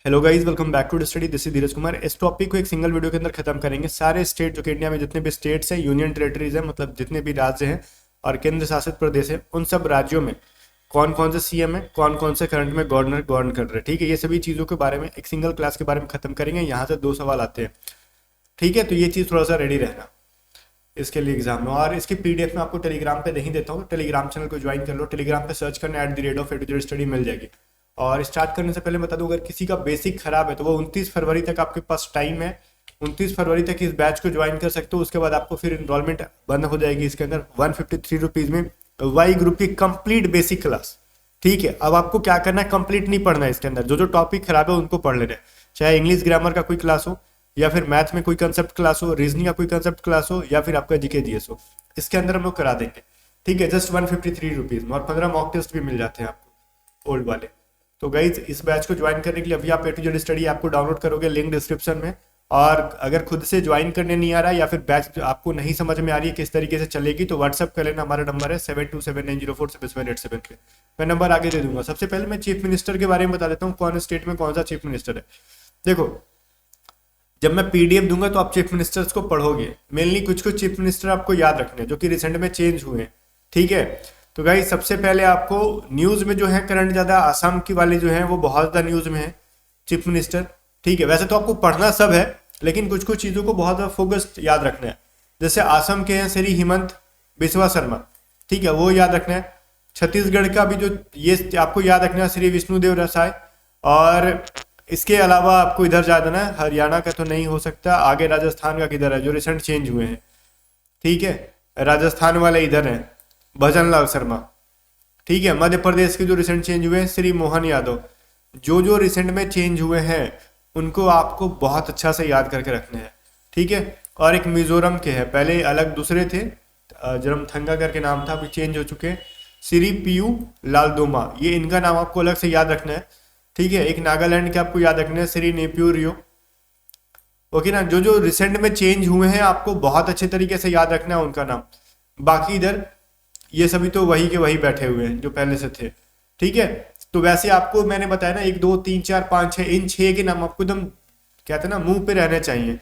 Hello guys, welcome back to study. This is Dheeraj Kumar. इस topic को एक सिंगल वीडियो के अंदर खत्म करेंगे। सारे स्टेट जो कि इंडिया में जितने भी स्टेट्स हैं, यूनियन टेरिटरीज हैं, मतलब जितने भी राज्य हैं और केंद्र शासित प्रदेश हैं, उन सब राज्यों में कौन कौन से सीएम है, कौन कौन से करंट में गवर्नर गवर्न कर रहे हैं। ठीक है, ये सभी चीज़ों के बारे में एक सिंगल क्लास के बारे में खत्म करेंगे। यहाँ से 2 सवाल आते हैं। ठीक है, तो ये चीज़ थोड़ा सा रेडी रहना इसके लिए एग्जाम में। और इसकी पीडीएफ में आपको टेलीग्राम पे नहीं देता हूँ, टेलीग्राम चैनल को ज्वाइन कर लो। टेलीग्राम पे सर्च करना @A2Z मिल जाएगी। और स्टार्ट करने से पहले बता दूं, अगर किसी का बेसिक खराब है तो वो 29 फरवरी तक आपके पास टाइम है। 29 फरवरी तक इस बैच को ज्वाइन कर सकते हो। उसके बाद आपको फिर इनरोलमेंट बंद हो जाएगी। इसके अंदर 153 रुपीज़ में वाई ग्रुप की कंप्लीट बेसिक क्लास। ठीक है, अब आपको क्या करना है, कंप्लीट नहीं पढ़ना है। इसके अंदर जो जो टॉपिक खराब है उनको पढ़ लेना है। चाहे इंग्लिश ग्रामर का कोई क्लास हो, या फिर मैथ में कोई कंसेप्ट क्लास हो, रीजनिंग का कोई कंसेप्ट क्लास हो, या फिर आपका जीके जीएस हो, इसके अंदर हम लोग करा देंगे। ठीक है, जस्ट 153 रुपीज़ में। और 15 मॉक टेस्ट भी मिल जाते हैं आपको, ओल्ड वाले। तो गाइज, इस बैच को ज्वाइन करने के लिए अभी आप A2Z स्टडी ऐप को डाउनलोड करोगे, लिंक डिस्क्रिप्शन में। और अगर खुद से ज्वाइन करने नहीं आ रहा है या फिर बैच आपको नहीं समझ में आ रही है किस तरीके से चलेगी, तो व्हाट्सअप कर लेना। हमारा नंबर है 7279047787 पे। मैं नंबर आगे दे दूंगा। सबसे पहले मैं चीफ मिनिस्टर के बारे में बता देता हूँ, कौन स्टेट में कौन सा चीफ मिनिस्टर है। देखो, जब मैं पीडीएफ दूंगा तो आप चीफ मिनिस्टर्स को पढ़ोगे। मेनली कुछ कुछ चीफ मिनिस्टर आपको याद रखने हैं जो कि रिसेंट में चेंज हुए हैं। ठीक है, तो गाइस सबसे पहले आपको न्यूज में जो है करंट ज्यादा आसाम की वाले जो है वो बहुत ज्यादा न्यूज में है चीफ मिनिस्टर। ठीक है, वैसे तो आपको पढ़ना सब है, लेकिन कुछ कुछ चीजों को बहुत ज्यादा फोकस्ड याद रखना है। जैसे आसाम के हैं श्री हिमंत बिस्वा शर्मा। ठीक है, वो याद रखना है। छत्तीसगढ़ का भी जो ये आपको याद रखना है, श्री विष्णुदेव रसाय। और इसके अलावा आपको इधर जा देना है, हरियाणा का तो नहीं हो सकता। आगे राजस्थान का किधर है, जो रिसेंट चेंज हुए हैं। ठीक है, राजस्थान वाले इधर हैं, भजन लाल शर्मा। ठीक है, मध्य प्रदेश के जो रिसेंट चेंज हुए हैं, श्री मोहन यादव। जो जो रिसेंट में चेंज हुए हैं उनको आपको बहुत अच्छा से याद करके रखना है। ठीक है, और एक मिजोरम के हैं, पहले अलग दूसरे थे, जरमथंगा करके नाम था, अभी चेंज हो चुके हैं, श्री पीयू लालदोमा। ये इनका नाम आपको अलग से याद रखना है। ठीक है, एक नागालैंड के आपको याद रखना है, श्री नेप्यू रियो। ओके ना, जो जो रिसेंट में चेंज हुए हैं आपको बहुत अच्छे तरीके से याद रखना है उनका नाम। बाकी इधर ये सभी तो वही के वही बैठे हुए हैं जो पहले से थे। ठीक है, तो वैसे आपको मैंने बताया ना, 1 2 3 4 5 6, इन 6 के नाम आपको एकदम कहते हैं ना मुंह पे रहने चाहिए।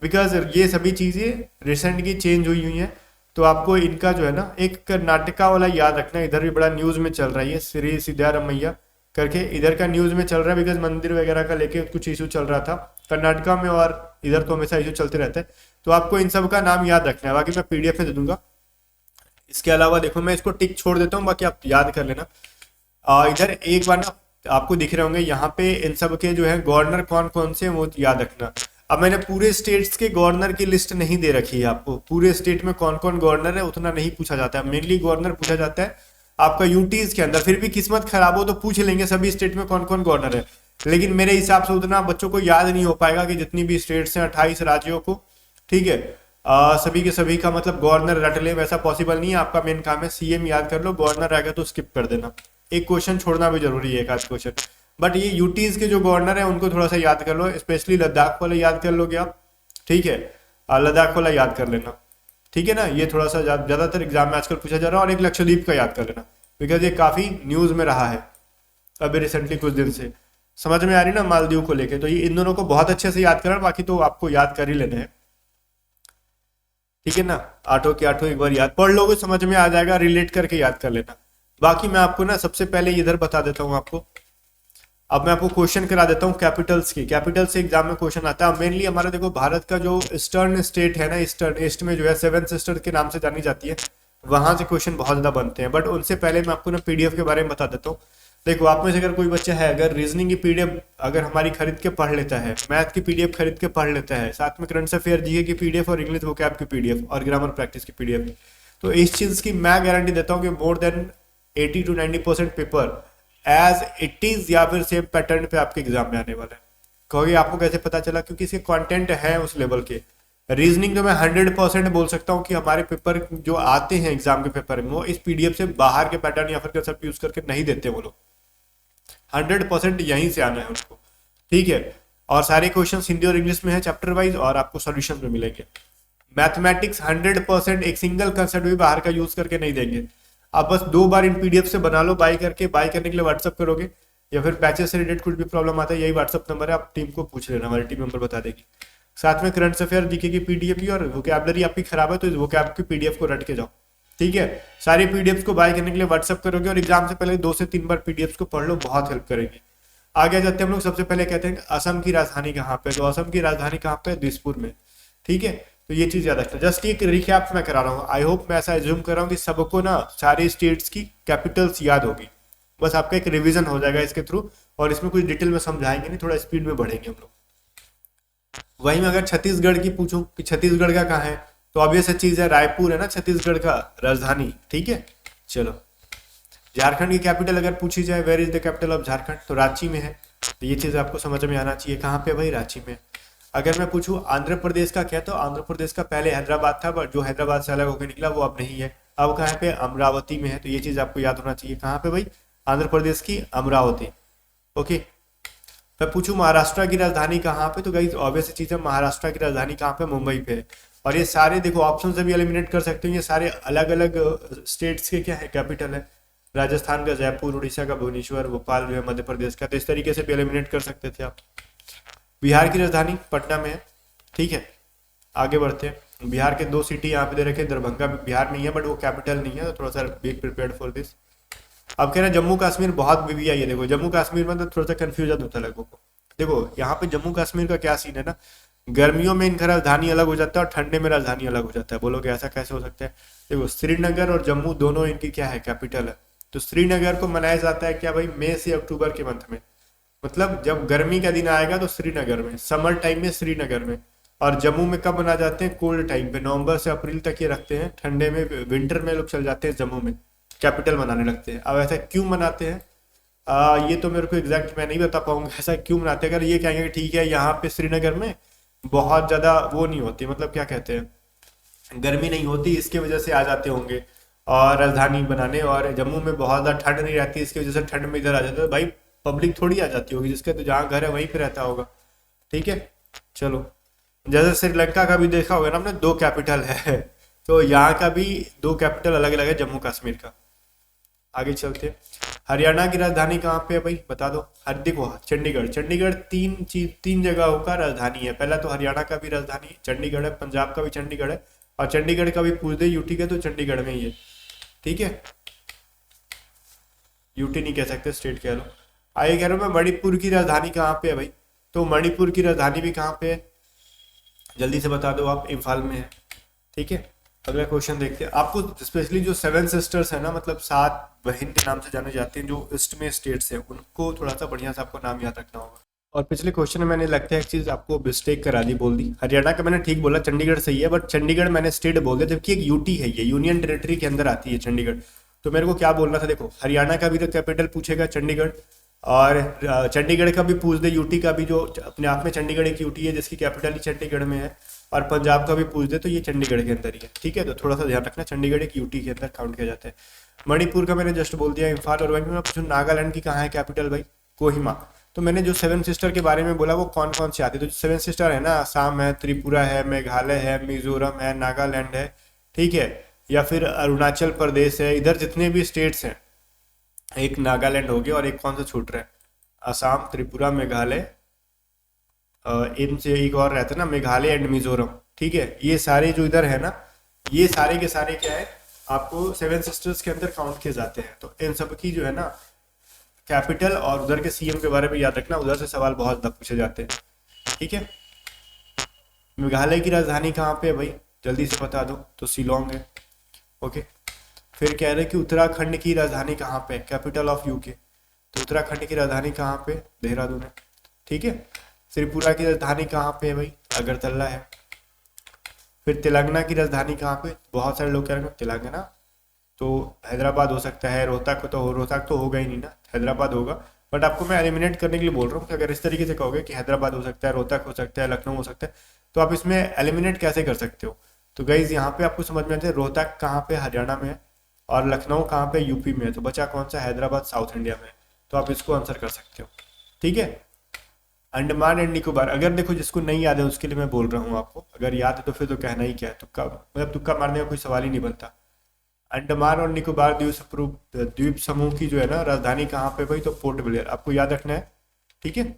बिकॉज ये सभी चीजें रिसेंट की चेंज हुई हुई हैं। तो आपको इनका जो है ना, एक कर्नाटका वाला याद रखना है। इधर भी बड़ा न्यूज में चल रही है, श्री सिद्धारमैया करके इधर का न्यूज में चल रहा है। बिकॉज मंदिर वगैरह का लेके कुछ इशू चल रहा था कर्नाटका में, और इधर तो हमेशा इशू चलते रहते हैं। तो आपको इन सब का नाम याद रखना है। बाकी मैं पीडीएफ में दे दूंगा। इसके अलावा देखो, मैं इसको टिक छोड़ देता हूँ, बाकी आप याद कर लेना। इधर एक बार ना आपको दिख रहे होंगे यहाँ पे इन सब के जो है गवर्नर कौन कौन से, वो याद रखना। अब मैंने पूरे स्टेट्स के गवर्नर की लिस्ट नहीं दे रखी है आपको। पूरे स्टेट में कौन कौन गवर्नर है उतना नहीं पूछा जाता है। मेनली गवर्नर पूछा जाता है आपका यूटीज के अंदर। फिर भी किस्मत खराब हो तो पूछ लेंगे सभी स्टेट में कौन कौन गवर्नर है, लेकिन मेरे हिसाब से उतना बच्चों को याद नहीं हो पाएगा कि जितनी भी स्टेट्स हैं 28 राज्यों को। ठीक है, सभी के सभी का मतलब गवर्नर रट ले, वैसा पॉसिबल नहीं है। आपका मेन काम है सीएम याद कर लो, गवर्नर रहेगा तो स्किप कर देना। एक क्वेश्चन छोड़ना भी जरूरी है, एक आध क्वेश्चन। बट ये यूटीज के जो गवर्नर है उनको थोड़ा सा याद कर लो, स्पेशली लद्दाख वाले याद कर लोगे आप। ठीक है, लद्दाख वाला याद कर लेना। ठीक है ना, ये थोड़ा सा ज्यादातर एग्जाम में आजकल पूछा जा रहा है। और एक लक्षद्वीप का याद कर लेना, बिकॉज ये काफी न्यूज में रहा है अभी रिसेंटली कुछ दिन से। समझ में आ रही ना मालदीव को लेके, तो ये इन दोनों को बहुत अच्छे से याद करना। बाकी तो आपको याद कर ही लेना है। ठीक है ना, आठों के आठों एक बार याद पढ़ लोगे, समझ में आ जाएगा, रिलेट करके याद कर लेना। बाकी मैं आपको ना सबसे पहले इधर बता देता हूँ आपको। अब मैं आपको क्वेश्चन करा देता हूँ कैपिटल्स की। कैपिटल से एग्जाम में क्वेश्चन आता है। मेनली हमारा देखो, भारत का जो ईस्टर्न स्टेट है ना, ईस्टर्न ईस्ट में जो है 7 सिस्टर के नाम से जानी जाती है, वहां से क्वेश्चन बहुत ज्यादा बनते हैं। बट उनसे पहले मैं आपको ना पीडीएफ के बारे में बता देता हूँ। देखो, आप में से अगर कोई बच्चा है, अगर रीजनिंग की पीडीएफ अगर हमारी खरीद के पढ़ लेता है, मैथ की पीडीएफ खरीद के पढ़ लेता है, साथ में करंट अफेयर जीके की पीडीएफ और इंग्लिश वोकैब की पीडीएफ और ग्रामर प्रैक्टिस की पीडीएफ, तो इस चीज की मैं गारंटी देता हूँ कि more than 80 to 90% paper as it is या फिर सेम पैटर्न पे आपके एग्जाम में आने वाला है। कहोगे आपको कैसे पता चला? क्योंकि इसके कंटेंट है उस लेवल के। रीजनिंग तो मैं 100% बोल सकता हूँ कि हमारे पेपर जो आते हैं एग्जाम के पेपर में, वो इस पीडीएफ से बाहर के पैटर्न या फिर कंसेप्ट यूज करके नहीं देते वो लोग। 100% यहीं से आना है उनको। ठीक है, और सारे क्वेश्चन हिंदी और इंग्लिश में है चैप्टर वाइज, और आपको सॉल्यूशन में मिलेंगे। मैथमेटिक्स 100% एक सिंगल कंसेप्ट भी बाहर का यूज करके नहीं देंगे। आप बस 2 बार इन पीडीएफ से बना लो, बाय करके। बाय करने के लिए व्हाट्सअप करोगे, या फिर पैचेस से रिलेटेड कुछ भी प्रॉब्लम आता है, यही व्हाट्सअप नंबर है, आप टीम को पूछ लेना, हमारी टीम मेंबर बता देगी। साथ में करंट अफेयर जीके की पीडीएफ भी, और वोकैबलरी आपकी खराब है तो इस वोकैब की पीडीएफ को रट के जाओ, ठीक है। सारी पीडीएफ को बाय करने के लिए व्हाट्सअप करोगे और एग्जाम से पहले 2 से 3 बार पीडीएफ को पढ़ लो, बहुत हेल्प करेंगे। आगे जाते हैं हम लोग, सबसे पहले कहते हैं असम की राजधानी कहाँ पे, तो असम की राजधानी कहाँ पे, दिसपुर में, ठीक है। तो ये चीज याद रखना। जस्ट एक रिकैप मैं करा रहा हूँ, आई होप मैं ऐसा एज्यूम कर रहा हूँ कि सबको ना सारे स्टेट्स की कैपिटल्स याद होगी, बस आपका एक रिवीजन हो जाएगा इसके थ्रू, और इसमें कुछ डिटेल में समझाएंगे नहीं, थोड़ा स्पीड में बढ़ेंगे हम लोग। वहीं में अगर छत्तीसगढ़ की पूछूं कि छत्तीसगढ़ का कहाँ है, तो ऑब्वियस चीज है, रायपुर है ना छत्तीसगढ़ का राजधानी, ठीक है। चलो, झारखंड की कैपिटल अगर पूछी जाए, where is the capital of Jharkhand, तो रांची में है। तो ये चीज आपको समझ में आना चाहिए, कहाँ पे भाई, रांची में। अगर मैं पूछूं आंध्र प्रदेश का क्या, तो आंध्र प्रदेश का पहले हैदराबाद था, बट जो हैदराबाद से अलग होकर निकला वो अब नहीं है, अब कहाँ पे, अमरावती में है। तो ये चीज आपको याद होना चाहिए, कहाँ पे भाई, आंध्र प्रदेश की अमरावती, ओके। मैं पूछूं महाराष्ट्र की राजधानी कहाँ पे, तो गाइस ऑब्वियस चीज है, महाराष्ट्र की राजधानी कहाँ पे, मुंबई पे है। और ये सारे देखो ऑप्शन से भी एलिमिनेट कर सकते हो, ये सारे अलग अलग स्टेट्स के क्या है, कैपिटल है। राजस्थान का जयपुर, उड़ीसा का भुवनेश्वर, भोपाल जो है मध्य प्रदेश का, तो इस तरीके से भी एलिमिनेट कर सकते थे आप। बिहार की राजधानी पटना में है, ठीक है। आगे बढ़ते हैं, बिहार के 2 सिटी यहाँ पे दे रखे, दरभंगा भी बिहार में ही है, बट वो कैपिटल नहीं है, तो थोड़ा सा बी प्रिपेयर्ड फॉर दिस। अब कह रहे हैं जम्मू कश्मीर, बहुत बीवी आई है, देखो जम्मू कश्मीर में तो थोड़ा सा कंफ्यूजन होता है लोगों को। देखो यहाँ पे जम्मू कश्मीर का क्या सीन है ना, गर्मियों में इनका राजधानी अलग हो जाता है और ठंडे में राजधानी अलग हो जाता है। बोलोगे ऐसा कैसे हो सकता है, देखो श्रीनगर और जम्मू दोनों इनकी क्या है, कैपिटल है। तो श्रीनगर को मनाया जाता है क्या भाई, मई से अक्टूबर के मंथ में, मतलब जब गर्मी का दिन आएगा तो श्रीनगर में, समर टाइम में श्रीनगर में। और जम्मू में कब मना जाते हैं, कोल्ड टाइम पे, नवंबर से अप्रैल तक ये रखते हैं, ठंडे में विंटर में लोग चल जाते हैं जम्मू में, कैपिटल मनाने लगते हैं। अब ऐसा क्यों मनाते हैं, ये तो मेरे को एग्जैक्ट मैं नहीं बता पाऊंगा ऐसा क्यों मनाते हैं। अगर ये कहेंगे कि ठीक है यहाँ पे श्रीनगर में बहुत ज्यादा वो नहीं होती, मतलब क्या कहते हैं, गर्मी नहीं होती, इसके वजह से आ जाते होंगे और राजधानी बनाने, और जम्मू में बहुत ज्यादा ठंड नहीं रहती, इसकी वजह से ठंड में इधर आ जाते हैं। भाई पब्लिक थोड़ी आ जाती होगी, जिसका तो जहाँ घर है वहीं पे रहता होगा, ठीक है। चलो, जैसे श्रीलंका का भी देखा होगा ना आपने, 2 कैपिटल है तो यहाँ का भी 2 कैपिटल अलग अलग है जम्मू कश्मीर का। आगे चलते हैं, हरियाणा की राजधानी कहाँ पे है भाई, बता दो। हर देखो चंडीगढ़, चंडीगढ़ 3 जगहों का राजधानी है। पहला तो हरियाणा का भी राजधानी चंडीगढ़ है, पंजाब का भी चंडीगढ़ है, और चंडीगढ़ का भी पूछ दे यूटी का तो चंडीगढ़ में ही है, ठीक है। यूटी नहीं कह सकते, स्टेट कह लो। आगे कह रहा हूँ मैं, मणिपुर की राजधानी कहाँ पे है भाई, तो मणिपुर की राजधानी भी कहाँ पे है, जल्दी से बता दो आप, इम्फाल में है, ठीक है। अगला क्वेश्चन देखते हैं। आपको स्पेशली जो 7 सिस्टर्स है ना, मतलब 7 बहन के नाम से जाने जाते हैं, जो ईस्ट में स्टेट्स है, उनको थोड़ा सा बढ़िया से आपको नाम याद रखना होगा। और पिछले क्वेश्चन में मैंने लगता है एक चीज आपको मिस्टेक करा दी, बोल दी। हरियाणा का मैंने ठीक बोला, चंडीगढ़ सही है, बट चंडीगढ़ मैंने स्टेट बोल दिया, जबकि एक यूटी है, ये यूनियन टेरिटरी के अंदर आती है चंडीगढ़। तो मेरे को क्या बोलना था, देखो हरियाणा का भी तो कैपिटल पूछेगा चंडीगढ़, और चंडीगढ़ का भी पूछ दे, यूटी का भी, जो अपने आप में चंडीगढ़ एक यूटी है जिसकी कैपिटल ही चंडीगढ़ में है, और पंजाब का भी पूछ दे तो ये चंडीगढ़ के अंदर ही है, ठीक है। तो थोड़ा सा ध्यान रखना, चंडीगढ़ एक यूटी के अंदर काउंट किया जाता है। मणिपुर का मैंने जस्ट बोल दिया, इम्फाल। और वहीं मैं पूछूं नागालैंड की कहाँ है कैपिटल भाई, कोहिमा। तो मैंने जो 7 सिस्टर के बारे में बोला वो कौन कौन से आते हैं, तो 7 सिस्टर है ना, आसाम है, त्रिपुरा है, मेघालय है, मिजोरम है, नागालैंड है, ठीक है, या फिर अरुणाचल प्रदेश है। इधर जितने भी स्टेट्स हैं, एक नागालैंड हो गया, और एक कौन सा छूट रहा है, असम, त्रिपुरा, मेघालय, इनसे एक और रहता है ना, मेघालय एंड मिजोरम, ठीक है। ये सारे जो इधर है ना, ये सारे के सारे क्या है, आपको 7 सिस्टर्स के अंदर काउंट किए जाते हैं। तो इन सब की जो है ना कैपिटल और उधर के सीएम के बारे में याद रखना, उधर से सवाल बहुत ज्यादा पूछे जाते हैं, ठीक है। मेघालय की राजधानी कहाँ पे है भाई, जल्दी से बता दो, तो शिलोंग है, ओके। फिर कह रहे कि उत्तराखंड की राजधानी कहाँ पे, कैपिटल ऑफ यूके, तो उत्तराखंड की राजधानी कहाँ पे, देहरादून है, ठीक है। त्रिपुरा की राजधानी कहाँ पे है भाई, अगरतला है। फिर तेलंगाना की राजधानी कहाँ पे, बहुत सारे लोग कह रहे हैं तेलंगाना, तो हैदराबाद हो सकता है, रोहतक तो होगा ही नहीं ना, हैदराबाद होगा। बट आपको मैं एलिमिनेट करने के लिए बोल रहा हूँ कि अगर इस तरीके से कहोगे कि हैदराबाद हो सकता है, रोहतक हो सकता है, लखनऊ हो सकता है, तो आप इसमें एलिमिनेट कैसे कर सकते हो। तो गाइज यहाँ पे आपको समझ में आता है रोहतक कहाँ पे, हरियाणा में है, और लखनऊ कहाँ पे, यूपी में है। तो बचा कौन सा, हैदराबाद साउथ इंडिया में। तो आप इसको आंसर कर सकते हो, ठीक है। अंडमान एंड निकोबार, अगर देखो जिसको नहीं याद है उसके लिए मैं बोल रहा हूँ आपको, अगर याद है तो फिर तो कहना ही क्या है, तुक्का, मतलब तुक्का मारने का कोई सवाल ही नहीं बनता। अंडमान और निकोबार द्वीप समूह की जो है ना राजधानी कहाँ पे भाई, तो पोर्ट ब्लेयर, आपको याद रखना है। ठीक है,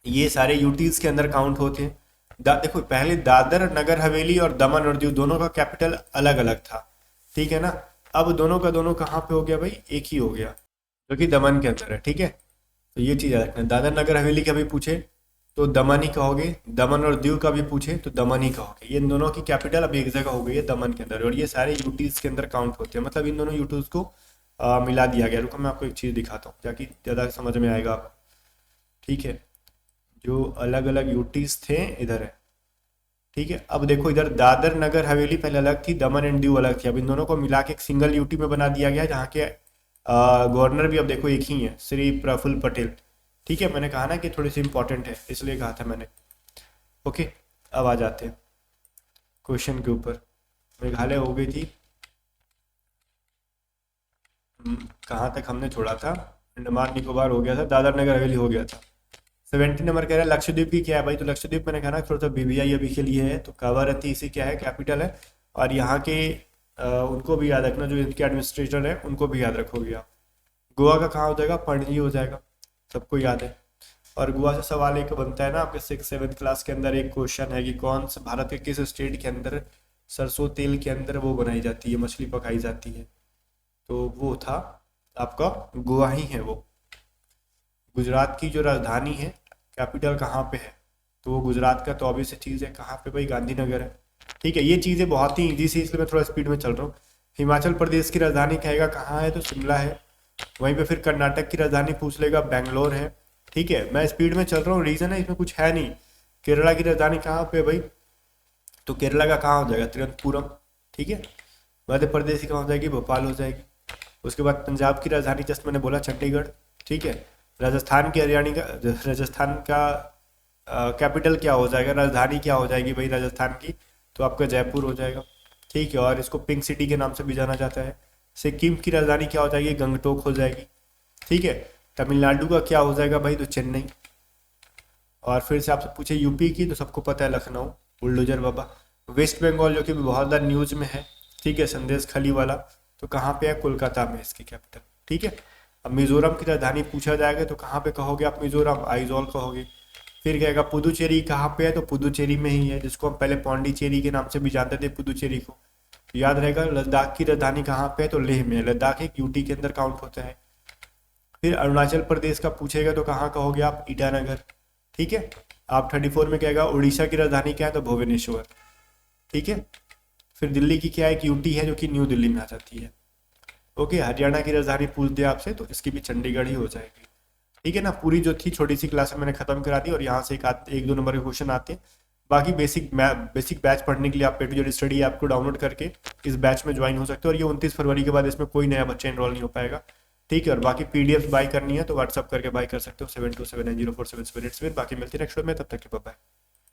ये सारे यूटीज के अंदर काउंट होते हैं। देखो पहले दादर नगर हवेली और दमन और दीव दोनों का कैपिटल अलग अलग था, ठीक है ना। अब दोनों का दोनों कहाँ पे हो गया भाई, एक ही हो गया, जो कि दमन के अंदर है। ठीक है, तो ये चीज याद रखना। दादर नगर हवेली का भी पूछे तो दमन ही कहोगे, दमन और दीव का भी पूछे तो दमन ही कहोगे। ये इन दोनों की कैपिटल अब एक जगह हो गई है दमन के अंदर, और ये सारे यूटीज के अंदर काउंट होते हैं। मतलब इन दोनों यूटीज को मिला दिया गया। रुको मैं आपको एक चीज दिखाता हूँ ताकि ज्यादा समझ में आएगा आपको। ठीक है, जो अलग अलग यूटीज थे इधर है। ठीक है, अब देखो इधर दादर नगर हवेली पहले अलग थी, दमन एंड दीव अलग थी। अब इन दोनों को मिला के एक सिंगल यूटी में बना दिया गया, जहाँ के गवर्नर भी अब देखो एक ही है, श्री प्रफुल्ल पटेल। ठीक है, मैंने कहा ना कि थोड़ी सी इंपॉर्टेंट है इसलिए कहा था मैंने। ओके, अब आ जाते हैं क्वेश्चन के ऊपर। मेघालय हो गई थी, कहाँ तक हमने छोड़ा था, अंडमान निकोबार हो गया था, दादर नगर हवेली हो गया था। 70 नंबर कह रहा है लक्षद्वीप की क्या है भाई, तो लक्षद्वीप मैंने कहा ना थोड़ा सा बीबीआई अभी के लिए है, तो कावारत्ती इसी क्या है, कैपिटल है। और यहाँ के उनको भी याद रखना, जो इनके एडमिनिस्ट्रेटर है उनको भी याद रखोगे आप। गोवा का कहाँ हो जाएगा, पणजी हो जाएगा, सबको याद है। और गोवा से सवाल एक बनता है ना आपके 6-7 क्लास के अंदर, एक क्वेश्चन है कि कौन सा भारत के किस स्टेट के अंदर सरसों तेल के अंदर वो बनाई जाती है, मछली पकाई जाती है, तो वो था आपका गोवा ही है वो। गुजरात की जो राजधानी है, कैपिटल कहाँ पे है, तो वो गुजरात का तो ऑब्वियस चीज़ है, कहाँ पे भाई, गांधीनगर है। ठीक है, ये चीज़ें बहुत ही ईजी सी, इसलिए मैं थोड़ा स्पीड में चल रहा हूँ। हिमाचल प्रदेश की राजधानी कहेगा कहाँ है, तो शिमला है। वहीं पे फिर कर्नाटक की राजधानी पूछ लेगा, बेंगलोर है। ठीक है, मैं स्पीड में चल रहा हूँ, रीज़न है इसमें कुछ है नहीं। केरला की राजधानी कहाँ पे भाई, तो केरला का कहाँ हो जाएगा, तिरुवनंतपुरम। ठीक है, मध्य प्रदेश की कहाँ हो जाएगी, भोपाल हो जाएगी। उसके बाद पंजाब की राजधानी जस्ट मैंने बोला चंडीगढ़। ठीक है, राजस्थान का कैपिटल क्या हो जाएगा, राजधानी क्या हो जाएगी भाई राजस्थान की, तो आपका जयपुर हो जाएगा। ठीक है, और इसको पिंक सिटी के नाम से भी जाना जाता है। सिक्किम की राजधानी क्या हो जाएगी, गंगटोक हो जाएगी। ठीक है, तमिलनाडु का क्या हो जाएगा भाई, तो चेन्नई। और फिर से आपसे पूछे यूपी की, तो सबको पता है लखनऊ, बुलडोजर बाबा। वेस्ट बंगाल जो कि बहुत ज़्यादा न्यूज में है, ठीक है, संदेश खली वाला, तो कहाँ पे है, कोलकाता में इसकी कैपिटल। ठीक है, अब मिजोरम की राजधानी पूछा जाएगा तो कहाँ पे कहोगे आप, मिजोरम, आइजोल कहोगे। फिर कहेगा पुदुचेरी कहाँ पे है, तो पुदुचेरी में ही है, जिसको हम पहले पौंडीचेरी के नाम से भी जानते थे, पुदुचेरी को। तो याद रहेगा। लद्दाख की राजधानी कहाँ पे है, तो लेह में। लद्दाख एक यूटी के अंदर काउंट होता है। फिर अरुणाचल प्रदेश का पूछेगा तो कहाँ कहोगे आप, ईटानगर। ठीक है, आप 34 में कहेगा उड़ीसा की राजधानी क्या है, तो भुवनेश्वर। ठीक है, फिर दिल्ली की क्या है, एक यूटी है जो कि न्यू दिल्ली में आ जाती है। ओके, हरियाणा की राजधानी पूछ दिया आपसे, तो इसकी भी चंडीगढ़ ही हो जाएगी। ठीक है ना, पूरी जो थी छोटी सी क्लास में मैंने खत्म करा दी, और यहाँ से एक दो नंबर के क्वेश्चन आते हैं। बाकी बेसिक बैच पढ़ने के लिए आप पेटू स्टडी ऐप को डाउनलोड करके इस बैच में ज्वाइन हो सकते हो। और ये 29 फरवरी के बाद इसमें कोई नया बच्चा एनरोल नहीं हो पाएगा। ठीक है, और बाकी पीडीएफ बाय करनी है तो व्हाट्सअप करके बाय कर सकते हो, 7279047787। बाकी मिलती है नेक्स्ट वीडियो में, तब तक के बाय।